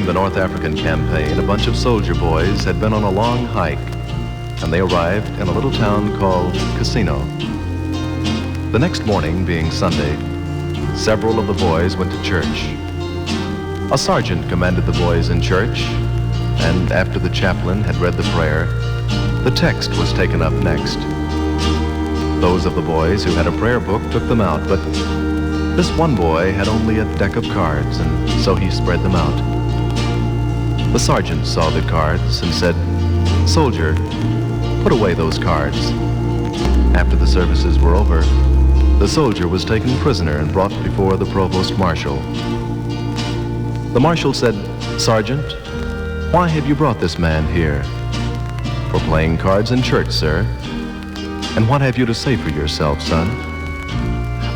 During the North African campaign, a bunch of soldier boys had been on a long hike, and they arrived in a little town called Casino. The next morning, being Sunday, several of the boys went to church. A sergeant commanded the boys in church, and after the chaplain had read the prayer, the text was taken up next. Those of the boys who had a prayer book took them out, but this one boy had only a deck of cards, and so he spread them out. The sergeant saw the cards and said, "Soldier, put away those cards." After the services were over, the soldier was taken prisoner and brought before the provost marshal. The marshal said, "Sergeant, why have you brought this man here?" "For playing cards in church, sir." "And what have you to say for yourself, son?"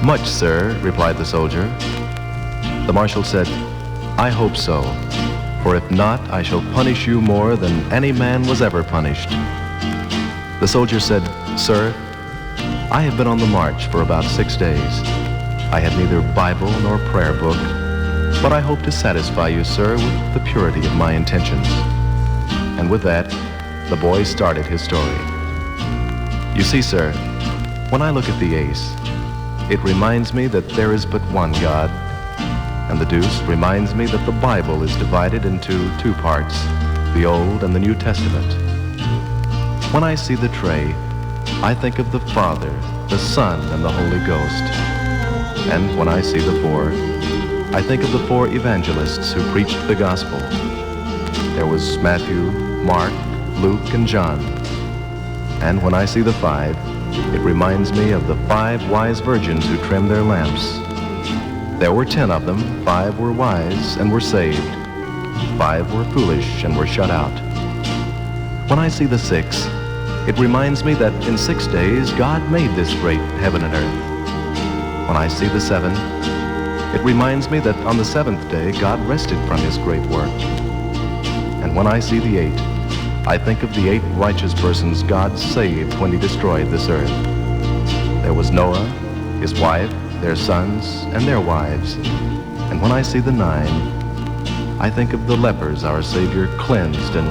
"Much, sir," replied the soldier. The marshal said, "I hope so, for if not, I shall punish you more than any man was ever punished." The soldier said, "Sir, I have been on the march for about 6 days. I had neither Bible nor prayer book, but I hope to satisfy you, sir, with the purity of my intentions." And with that, the boy started his story. "You see, sir, when I look at the ace, it reminds me that there is but one God, and the deuce reminds me that the Bible is divided into 2 parts, the Old and the New Testament. When I see the tray, I think of the Father, the Son, and the Holy Ghost. And when I see the 4, I think of the 4 evangelists who preached the gospel. There was Matthew, Mark, Luke, and John. And when I see the 5, it reminds me of the 5 wise virgins who trimmed their lamps. There were 10 of them. 5 were wise and were saved. 5 were foolish and were shut out. When I see the 6, it reminds me that in 6 days God made this great heaven and earth. When I see the 7, it reminds me that on the 7th day God rested from his great work. And when I see the 8, I think of the 8 righteous persons God saved when he destroyed this earth. There was Noah, his wife, their sons, and their wives. And when I see the 9, I think of the lepers our Savior cleansed, and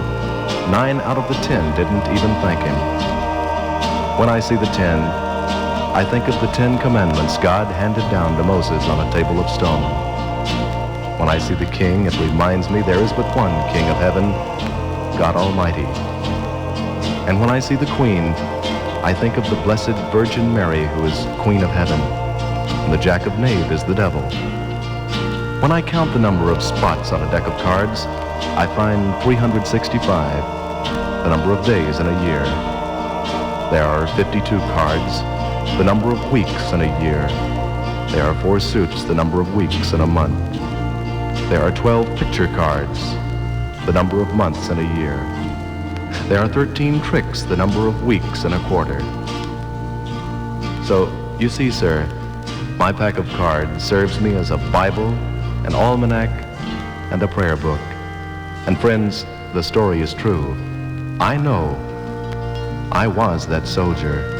9 out of the 10 didn't even thank him. When I see the 10, I think of the 10 commandments God handed down to Moses on a table of stone. When I see the King, it reminds me there is but one King of heaven, God Almighty. And when I see the Queen, I think of the Blessed Virgin Mary, who is Queen of Heaven, and the Jack of Knave is the devil. When I count the number of spots on a deck of cards, I find 365, the number of days in a year. There are 52 cards, the number of weeks in a year. There are 4 suits, the number of weeks in a month. There are 12 picture cards, the number of months in a year. There are 13 tricks, the number of weeks in a quarter. So, you see, sir, my pack of cards serves me as a Bible, an almanac, and a prayer book. And friends, the story is true. I know I was that soldier